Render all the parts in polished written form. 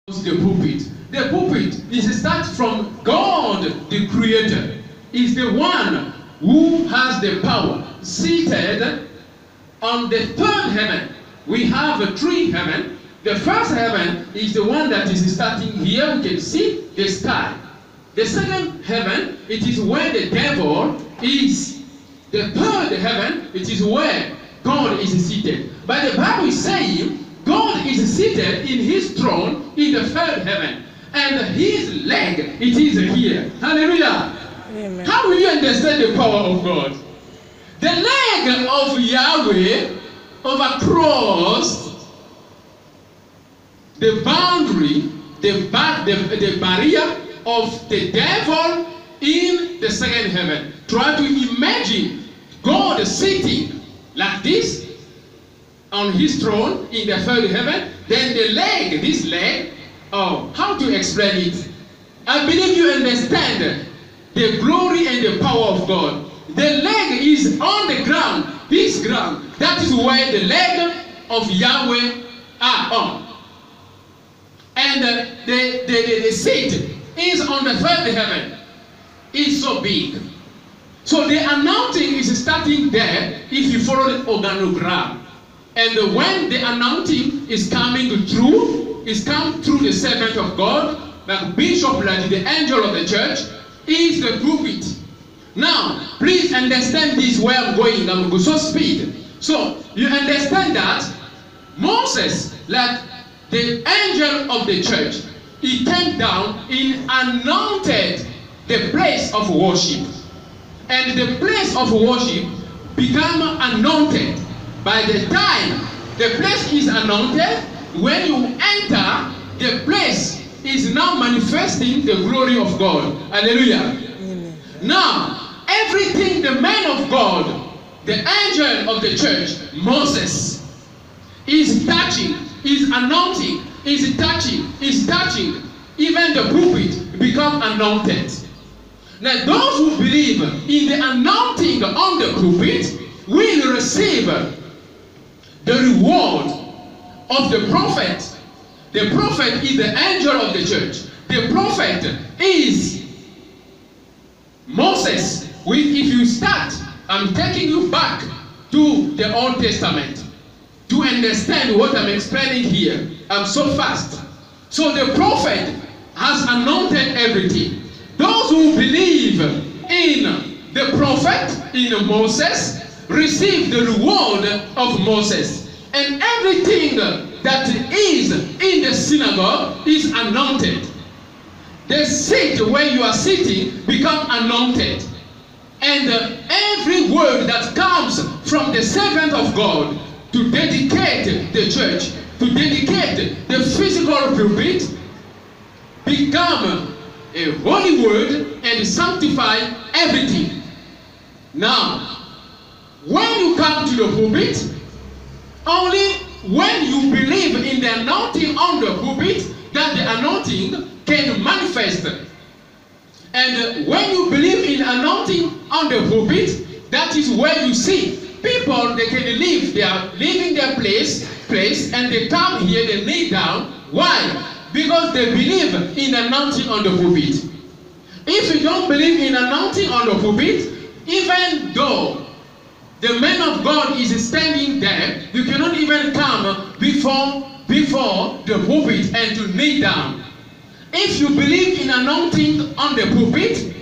The pulpit. The pulpit is start from God, the Creator. Is the one who has the power. Seated on the third heaven. We have three heaven. The first heaven is the one that is starting here. We can see the sky. The second heaven, it is where the devil is. The third heaven, it is where God is seated. But the Bible is saying God is seated in his throne in the third heaven. And his leg, it is here. Hallelujah. Amen. How will you understand the power of God? The leg of Yahweh overcrossed the boundary, the barrier of the devil in the second heaven. Try to imagine God sitting like this on his throne in the third heaven. Then the leg, this leg, how to explain it? I believe you understand the glory and the power of God. The leg is on the ground, this ground. That is where the leg of Yahweh are on. And the seat is on the third heaven. It's so big. So the anointing is starting there if you follow the organogram. And when the anointing is coming through, it's come through the servant of God, like Bishop, like the angel of the church, is the pulpit. Now, please understand this where I'm going. I'm going so speed. So, you understand that Moses, like the angel of the church, he came down and anointed the place of worship. And the place of worship became anointed. By the time the place is anointed, when you enter, the place is now manifesting the glory of God. Hallelujah. Amen. Now, everything the man of God, the angel of the church, Moses, is touching, is anointing, is touching, even the pulpit become anointed. Now, those who believe in the anointing on the pulpit will receive the reward of the prophet. The prophet is the angel of the church. The prophet is Moses. If you start, I'm taking you back to the Old Testament to understand what I'm explaining here. I'm so fast. So the prophet has anointed everything. Those who believe in the prophet, in Moses, receive the reward of Moses. And everything that is in the synagogue is anointed. The seat where you are sitting become anointed. And every word that comes from the servant of God to dedicate the church, to dedicate the physical pulpit, become a holy word and sanctify everything. Now, when you come to the pulpit, only when you believe in the anointing on the pulpit, that the anointing can manifest. And when you believe in anointing on the pulpit, that is where you see people, they can live, they are leaving their place, and they come here, they lay down. Why? Because they believe in anointing on the pulpit. If you don't believe in anointing on the pulpit, even though the man of God is standing there, you cannot even come before the pulpit and to kneel down. If you believe in anointing on the pulpit,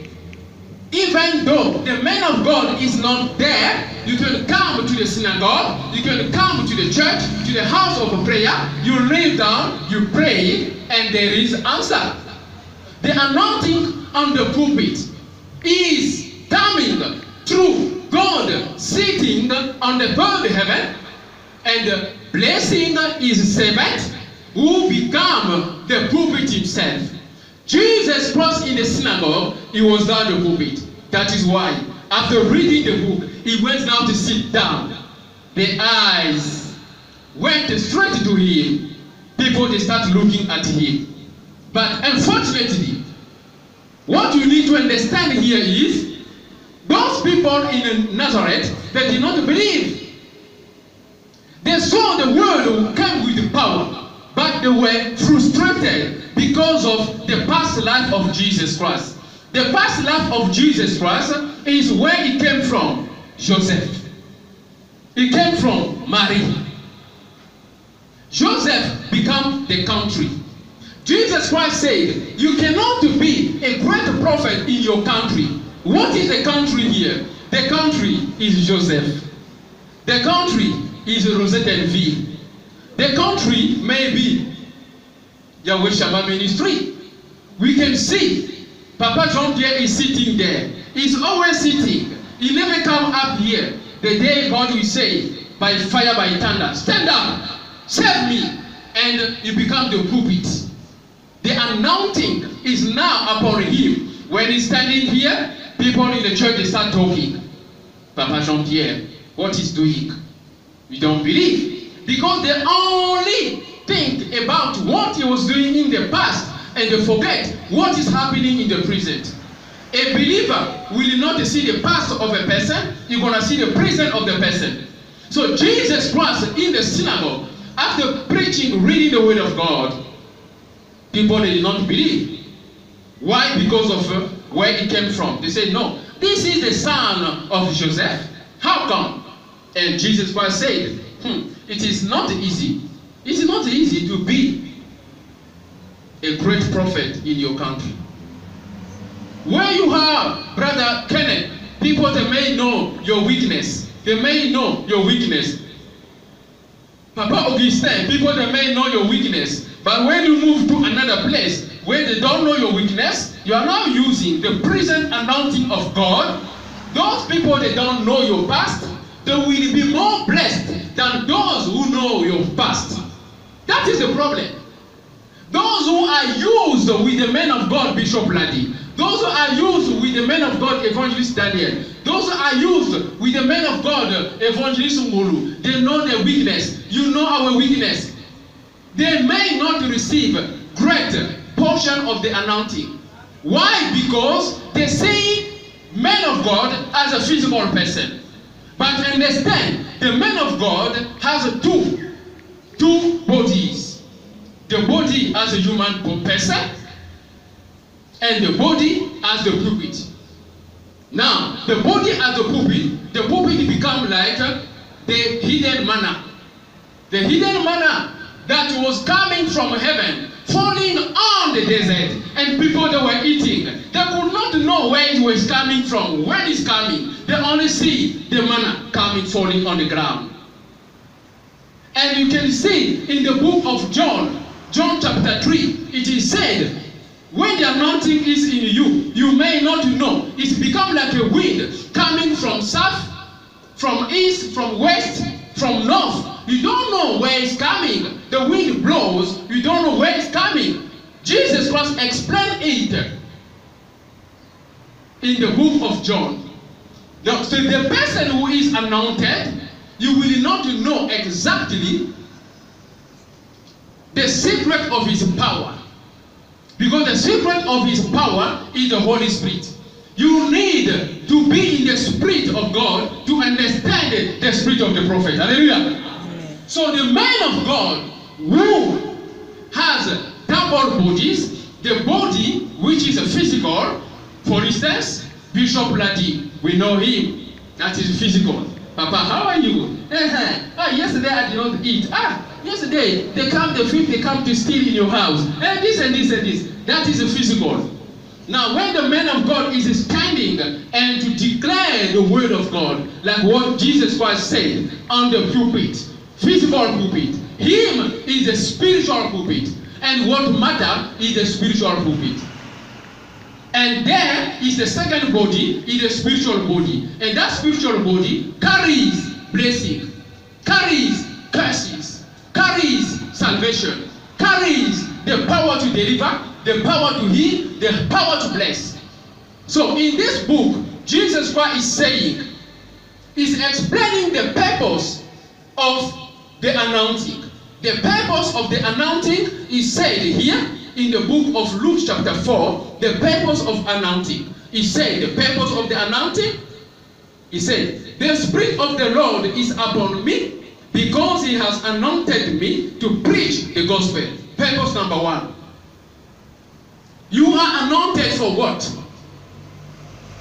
even though the man of God is not there, you can come to the synagogue, you can come to the church, to the house of prayer, you kneel down, you pray, and there is answer. The anointing on the pulpit is coming through God sitting on the third heaven and blessing his servant who become the pulpit himself. Jesus was in the synagogue, he was down the pulpit. That is why, after reading the book, he went down to sit down. The eyes went straight to him. People, they start looking at him. But unfortunately, what you need to understand here is, those people in Nazareth, they did not believe. They saw the word who came with power. but they were frustrated because of the past life of Jesus Christ. The past life of Jesus Christ is where he came from, Joseph. He came from Mary. Joseph became the country. Jesus Christ said, you cannot be a great prophet in your country. What is the country here? The country is Joseph. The country is Rosettenville. The country may be Yahweh Shammah Ministry. We can see Papa John Pierre is sitting there. He's always sitting. He never come up here. The day God will say, by fire, by thunder, stand up, serve me, and you become the pulpit. The anointing is now upon him. When he's standing here, people in the church, they start talking. Papa Jean Pierre, what he's doing? We don't believe. Because they only think about what he was doing in the past, and they forget what is happening in the present. A believer will not see the past of a person, you're going to see the present of the person. So Jesus Christ in the synagogue, after preaching, reading the word of God, people did not believe. Why? Because of where he came from. They said, no, this is the son of Joseph. How come? And Jesus Christ said, it is not easy. It is not easy to be a great prophet in your country. Where you are, Brother Kenneth, people they may know your weakness. They may know your weakness. Papa Augustin, people they may know your weakness. But when you move to another place where they don't know your weakness, you are now using the present anointing of God. Those people they don't know your past, they will be more blessed than those who know your past. That is the problem. Those who are used with the men of God, Bishop Ladi, those who are used with the men of God, Evangelist Daniel, those who are used with the men of God, Evangelist Ngulu, they know their weakness. You know our weakness. They may not receive great portion of the anointing. Why? Because they see men of God as a physical person. But understand, the man of God has two bodies. The body as a human person, and the body as the pulpit. Now, the body as the pulpit become like the hidden manna. The hidden manna that was coming from heaven, falling on the desert, and people that were eating, they could not know where it was coming from, when it's coming. They only see the manna coming, falling on the ground. And you can see in the book of John chapter 3, it is said, when the anointing is in you, you may not know. It's become like a wind coming from south, from east, from west, from north. You don't know where it's coming. The wind blows, you don't know where it's coming. Jesus Christ explained it in the book of John. Now, so the person who is anointed, you will not know exactly the secret of his power. Because the secret of his power is the Holy Spirit. You need to be in the Spirit of God to understand the spirit of the prophet. Hallelujah. Amen. So the man of God who has double bodies, the body which is a physical, for instance, Bishop Ladi, we know him, that is physical. Papa, how are you? Yesterday I did not eat. Yesterday they come, the thief, they come to steal in your house. This and this and this. That is a physical. Now when the man of God is standing and to declare the word of God, like what Jesus Christ said on the pulpit, physical pulpit, him is the spiritual pulpit. And what matter is the spiritual pulpit. And there is the second body, is the spiritual body. And that spiritual body carries blessing, carries curses, carries salvation, carries the power to deliver, the power to heal, the power to bless. So in this book, Jesus Christ is saying, is explaining the purpose of the anointing. The purpose of the anointing is said here in the book of Luke chapter 4, the purpose of anointing. He said, the purpose of the anointing, he said, the Spirit of the Lord is upon me. Because he has anointed me to preach the gospel. Purpose number 1. You are anointed for what?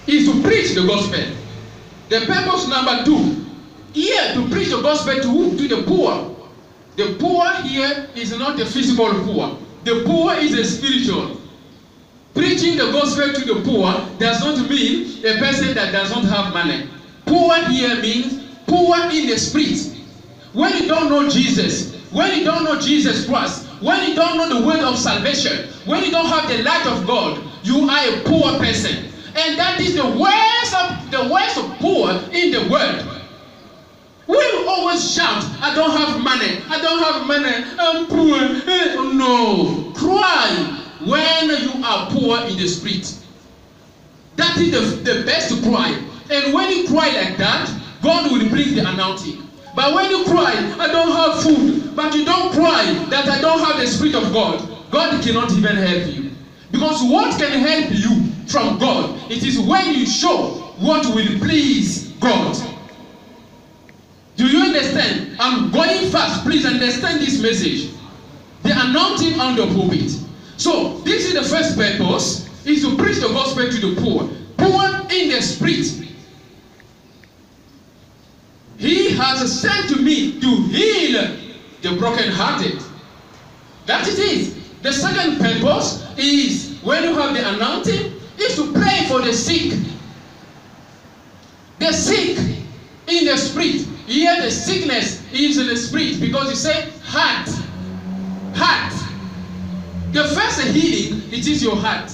Is to preach the gospel. The purpose number 2. Here to preach the gospel to who? To the poor. The poor here is not the physical poor. The poor is a spiritual. Preaching the gospel to the poor does not mean a person that does not have money. Poor here means poor in the spirit. When you don't know Jesus, when you don't know Jesus Christ, when you don't know the word of salvation, when you don't have the light of God, you are a poor person. And that is the worst of poor in the world. We will always shout, I don't have money, I don't have money, I'm poor. No, cry when you are poor in the spirit. That is the best to cry. And when you cry like that, God will bring the anointing. But when you cry, I don't have food, but you don't cry that I don't have the Spirit of God, God cannot even help you. Because what can help you from God? It is when you show what will please God. Do you understand? I'm going fast. Please understand this message. The anointing on the pulpit. So, this is the first purpose, is to preach the gospel to the poor. Poor in the spirit. He has sent to me to heal the brokenhearted. That it is. The second purpose is, when you have the anointing, is to pray for the sick. The sick in the spirit. Here the sickness is in the spirit, because you say heart. Heart. The first healing, it is your heart.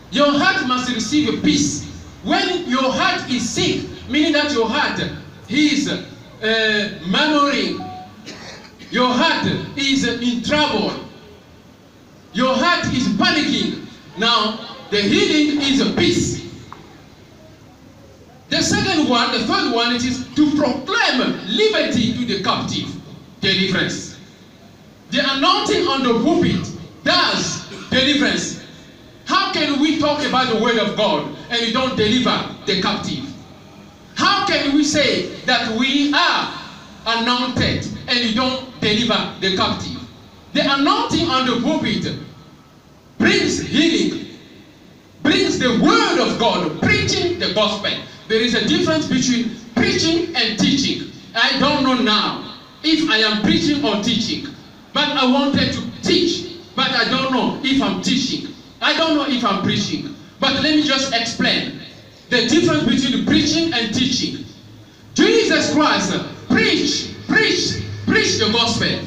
Your heart must receive a peace. When your heart is sick, meaning that your heart is murmuring, your heart is in trouble, your heart is panicking. Now, the healing is a peace. The second one, the third one, it is to proclaim liberty to the captive, deliverance. The anointing on the pulpit does deliverance. How can we talk about the word of God and we don't deliver the captive? How can we say that we are anointed and we don't deliver the captive? The anointing on the pulpit brings healing, brings the word of God, preaching the gospel. There is a difference between preaching and teaching. I don't know now if I am preaching or teaching, but I wanted to teach, but I don't know if I'm teaching. I don't know if I'm preaching. But let me just explain the difference between preaching and teaching. Jesus Christ preached the gospel.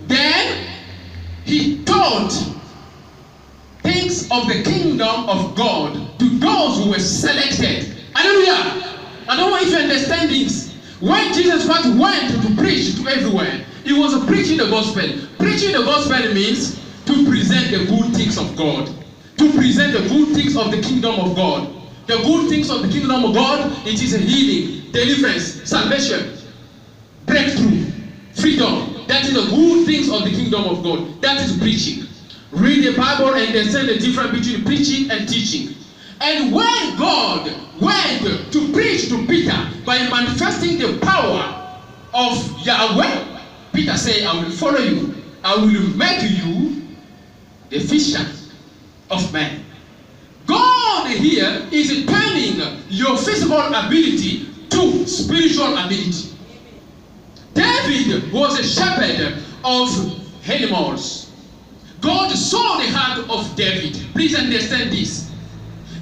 Then he taught things of the kingdom of God to those who were selected. Hallelujah! I don't know if you understand this. When Jesus Christ went to preach to everywhere, he was preaching the gospel. Preaching the gospel means to present the good things of God. To present the good things of the kingdom of God. The good things of the kingdom of God, it is a healing, deliverance, salvation, breakthrough, freedom. That is the good things of the kingdom of God. That is preaching. Read the Bible and understand the difference between preaching and teaching. And when God went to preach to Peter by manifesting the power of Yahweh, Peter said, I will follow you. I will make you the fisher of men. God here is turning your physical ability to spiritual ability. David was a shepherd of animals. God saw the heart of David. Please understand this.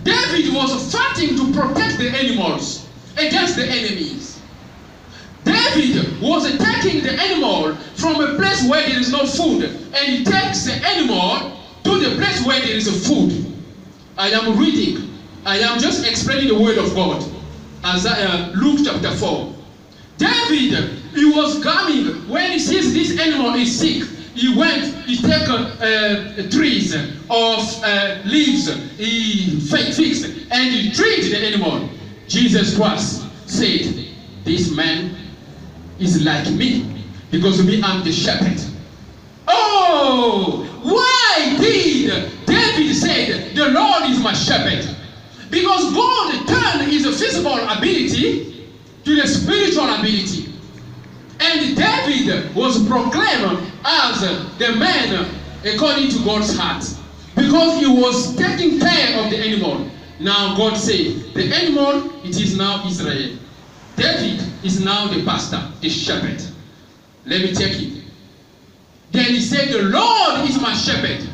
David was fighting to protect the animals against the enemies. David was taking the animal from a place where there is no food, and he takes the animal to the place where there is a food. I am reading. I am just explaining the word of God. Luke chapter 4. David, he was coming when he sees this animal is sick. He went, he take trees of leaves, he fixed, and he treated the animal. Jesus Christ said, this man is like me, because me, I'm the shepherd. Oh, why did David say, the Lord is my shepherd? Because God turned his physical ability to the spiritual ability. And David was proclaimed as the man according to God's heart, because he was taking care of the animal. Now God said, the animal, it is now Israel. David is now the pastor, the shepherd. Let me take it. Then he said, the Lord is my shepherd.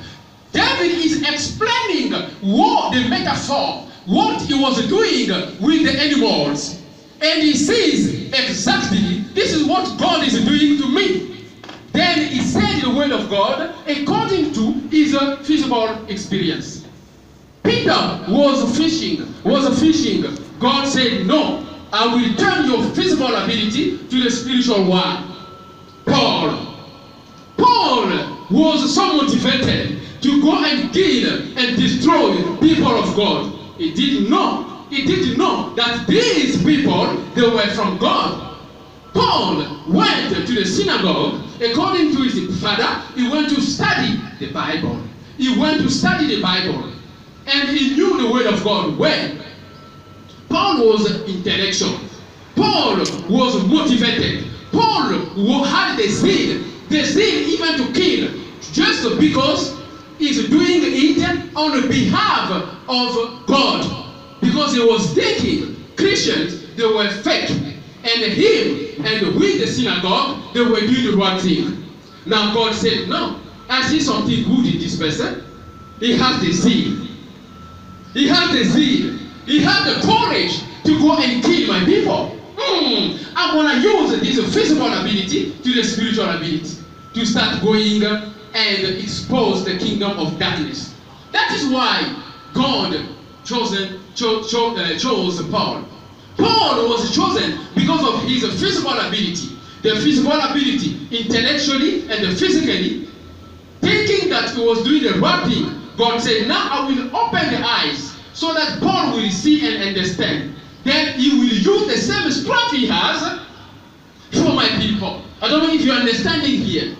David is explaining what the metaphor, what he was doing with the animals. And he says, exactly, this is what God is doing to me. Then he said the word of God according to his physical experience. Peter was fishing. God said, no, I will turn your physical ability to the spiritual one. Paul was so motivated to go and kill and destroy people of God. He didn't know that these people, they were from God. Paul went to the synagogue. According to his father, he went to study the Bible. And he knew the word of God well. Paul was intellectual. Paul was motivated. Paul had the zeal even to kill, just because he's doing it on behalf of God. Because he was thinking Christians, they were fake. And him and with the synagogue, they were doing the right thing. Now God said, no, I see something good in this person. He has the zeal. He has the courage to go and kill my people. I'm going to use this physical ability to the spiritual ability to start going and expose the kingdom of darkness. That is why God chose Paul. Paul was chosen because of his physical ability. The physical ability, intellectually and physically, thinking that he was doing the right thing. God said, now I will open the eyes so that Paul will see and understand. Then he will use the same strength he has for my people. I don't know if you're understanding here.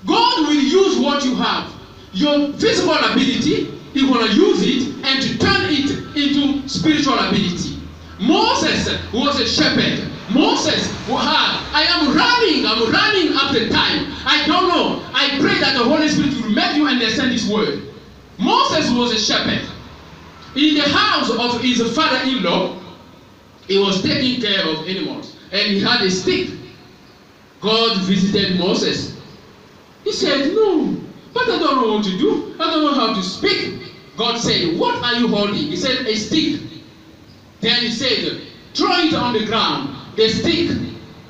God will use what you have. Your physical ability, He's going to use it and to turn it into spiritual ability. Moses was a shepherd. Moses, I am running after time. I don't know. I pray that the Holy Spirit will make you understand this word. Moses was a shepherd. In the house of his father-in-law, he was taking care of animals. And he had a stick. God visited Moses. He said, no, but I don't know what to do. I don't know how to speak. God said, what are you holding? He said, a stick. Then he said, throw it on the ground. The stick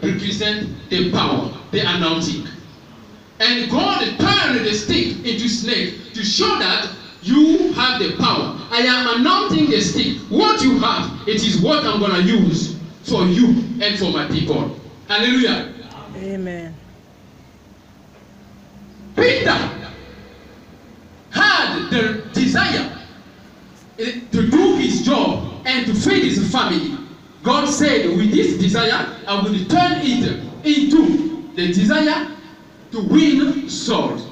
represents the power, the anointing. And God turned the stick into snake to show that you have the power. I am anointing the stick. What you have, it is what I'm going to use for you and for my people. Hallelujah. Amen. Peter had the desire to do his job and to feed his family. God said, with this desire, I will turn it into the desire to win souls.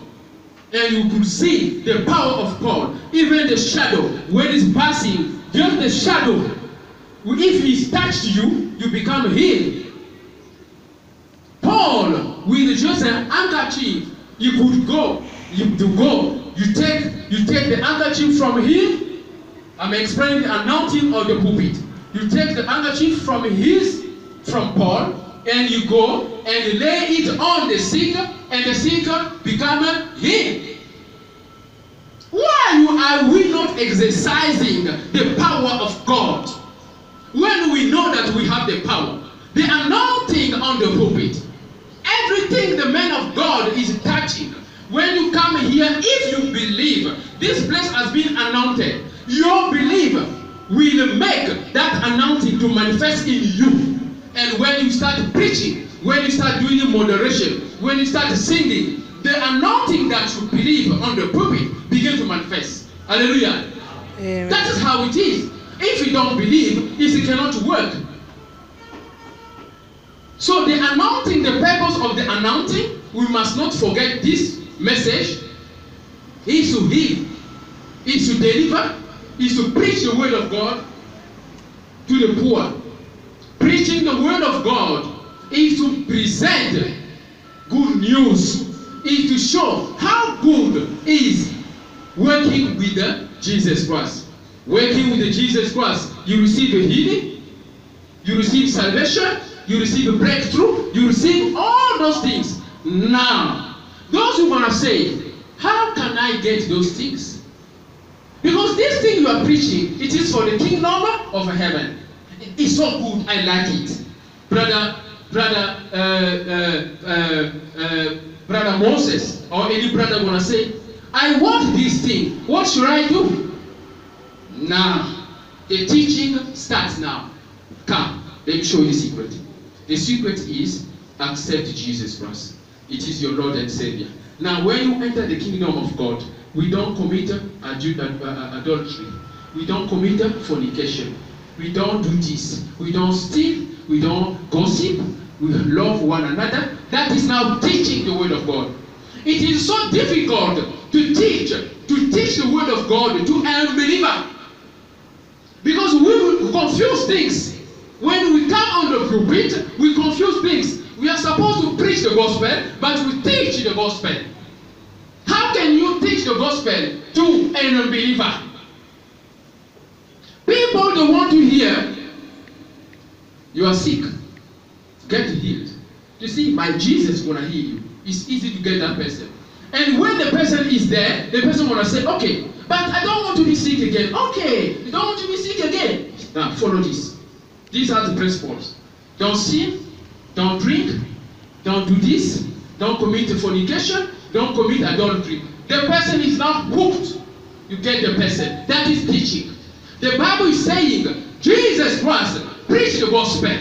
And you could see the power of God. Even the shadow, when it's passing, just the shadow, if he's touched you, you become healed. Paul, with just an handkerchief, you could go. You take the handkerchief from him. I'm explaining the anointing of the pulpit. You take the handkerchief from Paul, and you go and lay it on the sick, and the sick become healed. Why are we not exercising the power of God when we know that we have the power? The anointing on the pulpit. Everything the man of God is touching. When you come here, if you believe this place has been anointed, your belief will make that anointing to manifest in you. And when you start preaching, when you start doing moderation, when you start singing, the anointing that you believe on the pulpit begin to manifest. Hallelujah. Amen. That is how it is. If you don't believe, it cannot work. So the anointing, the purpose of the anointing, we must not forget this message, is to heal, is to deliver, is to preach the word of God to the poor. Preaching the word of God is to present good news is to show how good is working with Jesus Christ. Working with Jesus Christ, you receive a healing, you receive salvation, you receive a breakthrough, you receive all those things. Now, those who want to say, how can I get those things? Because this thing you are preaching, it is for the kingdom of heaven. It's so good, I like it. Brother Moses, or any brother want to say, I want this thing. What should I do? Now, the teaching starts now. Come, let me show you the secret. The secret is accept Jesus Christ. It is your Lord and Savior. Now, when you enter the kingdom of God, we don't commit adultery. We don't commit fornication. We don't do this. We don't steal. We don't gossip. We love one another. That is now teaching the word of God. It is so difficult to teach the word of God to an unbeliever. Because we will confuse things. When we come on the pulpit, we confuse things. We are supposed to preach the gospel, but we teach the gospel. How can you teach the gospel to an unbeliever? People don't want to hear, you are sick, get healed. You see, my Jesus is going to heal you. It's easy to get that person. And when the person is there, the person want to say, okay, but I don't want to be sick again. Okay, you don't want to be sick again. Now, follow this. These are the principles. Don't sin, don't drink, don't do this, don't commit fornication, don't commit adultery. The person is now hooked. You get the person. That is teaching. The Bible is saying Jesus Christ preached the gospel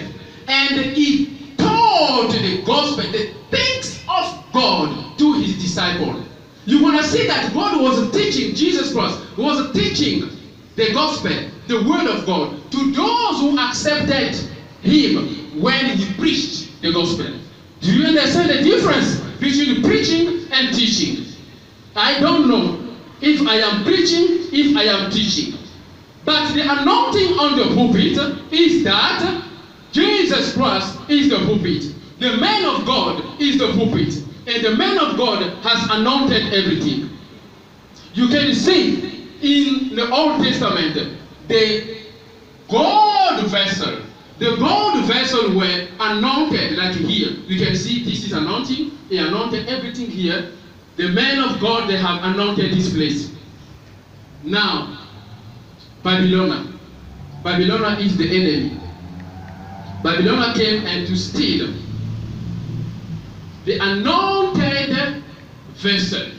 and he taught the gospel, the things of God to his disciples. You want to see that God was teaching, Jesus Christ was teaching the gospel, the word of God, to those who accepted him when he preached the gospel. Do you understand the difference between preaching and teaching? I don't know if I am preaching, if I am teaching. But the anointing on the pulpit is that Jesus Christ is the pulpit. The man of God is the pulpit. And the man of God has anointed everything. You can see in the Old Testament, the gold vessel. The gold vessel were anointed like here. You can see this is anointing. He anointed everything here. The men of God, they have anointed this place. Now, Babylon. Babylon is the enemy. Babylon came and to steal the anointed vessel.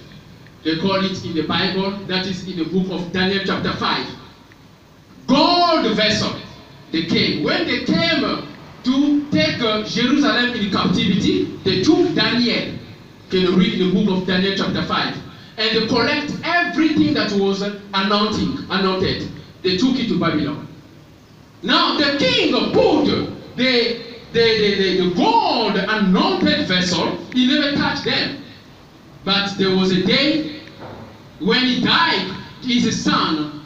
They call it in the Bible, that is in the book of Daniel chapter 5. Gold vessel. They came. When they came to take Jerusalem in captivity, they took Daniel. Can you read in the book of Daniel chapter 5? And they collect everything that was anointed. They took it to Babylon. Now the king put the gold anointed vessel. He never touched them. But there was a day when he died, his son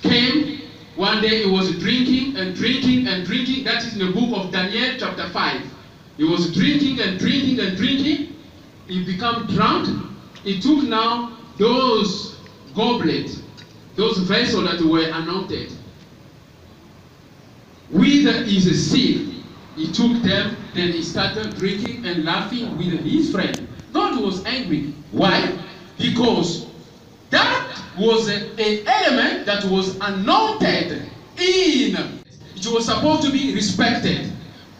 came. One day he was drinking and drinking and drinking. That is in the book of Daniel chapter 5. He was drinking and drinking and drinking. He became drunk. He took now those goblets, those vessels that were anointed. With his sin, he took them, then he started drinking and laughing with his friend. God was angry. Why? Because that was an element that was anointed in. It was supposed to be respected.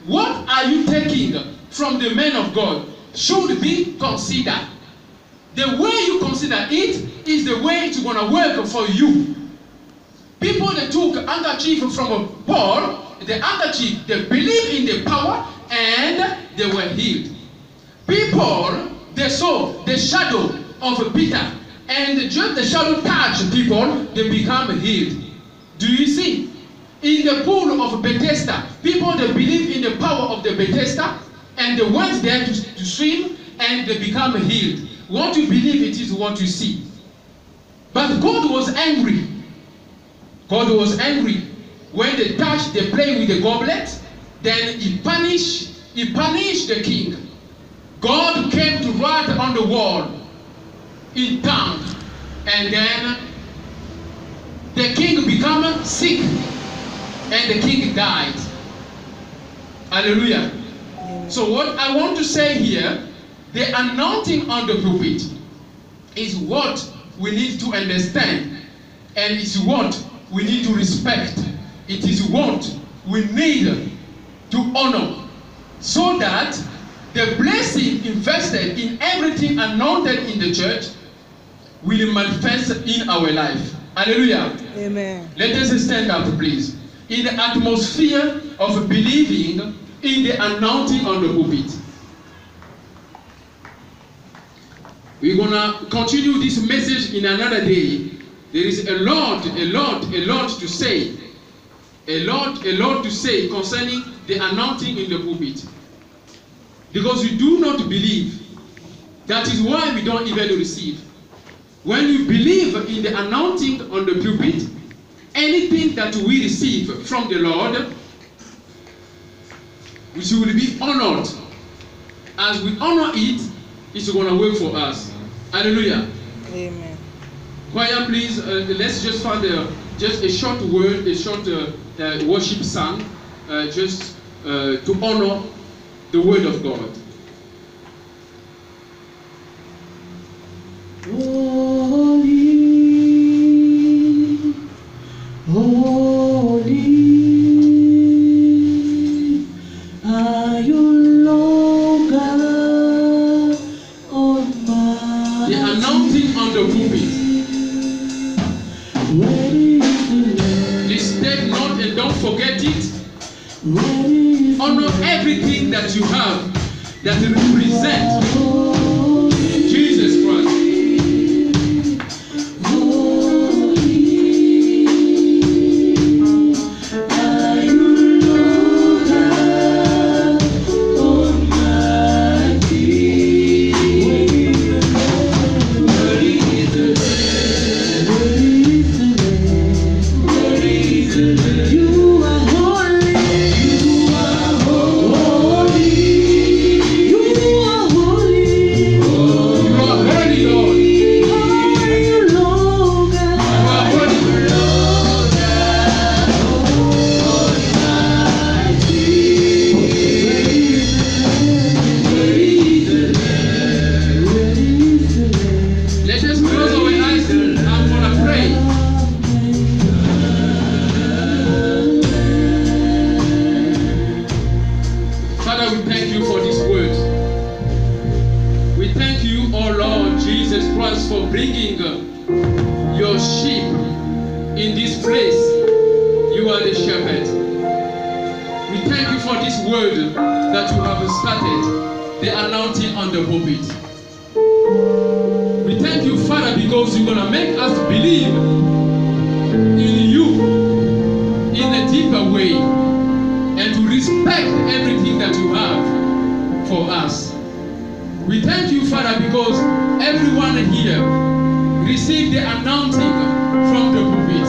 What are you taking from the men of God should be considered. The way you consider it is the way it's going to work for you. People that took handkerchief from Paul, the handkerchief, they believe in the power and they were healed. People, they saw the shadow of Peter, and just the shadow touched people, they become healed. Do you see? In the pool of Bethesda, people they believe in the power of the Bethesda, and they went there to swim, and they become healed. What you believe, it is what you see. But God was angry. God was angry when they touched, they play with the goblet. Then he punished the king. God came to write on the wall in town, and then the king became sick, and the king died. Hallelujah. So what I want to say here, the anointing on the pulpit is what we need to understand, and it's what we need to respect. It is what we need to honor, so that the blessing invested in everything anointed in the church will manifest in our life. Hallelujah. Amen. Let us stand up, please. In the atmosphere of believing in the anointing on the pulpit. We're gonna continue this message in another day. There is a lot to say. A lot to say concerning the anointing in the pulpit. Because we do not believe. That is why we don't even receive. When you believe in the anointing on the pulpit, anything that we receive from the Lord, which will be honored. As we honor it, it's going to work for us. Hallelujah. Amen. Choir, please, let's just find just a short word, a short worship song, just to honor the word of God. Holy, holy are you, Lord God Almighty. The anointing on the pulpit. Please take note and don't forget it. Honor everything that you have that represents Jesus Christ. For bringing your sheep in this place. You are the shepherd. We thank you for this word that you have started, the anointing on the pulpit. We thank you, Father, because you're going to make us believe in you in a deeper way and to respect everything that you have for us. We thank you, Father, because everyone here received the anointing from the pulpit.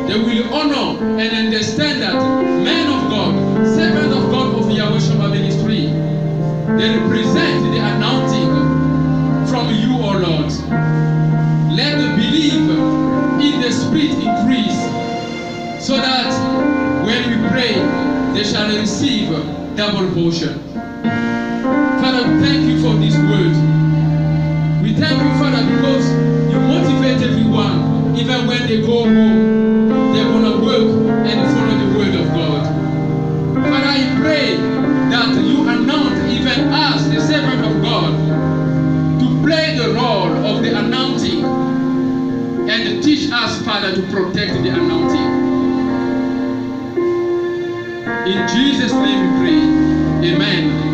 They will honor and understand that men of God, servants of God of Yahweh Shammah Ministry, they represent the anointing from you, O Lord. Let the belief in the Spirit increase, so that when we pray, they shall receive double portion. Father, we thank you for this word. We thank you, Father, because you motivate everyone, even when they go home, they're going to work and follow the word of God. Father, I pray that you anoint even us, the servant of God, to play the role of the anointing and teach us, Father, to protect the anointing. In Jesus' name we pray. Amen.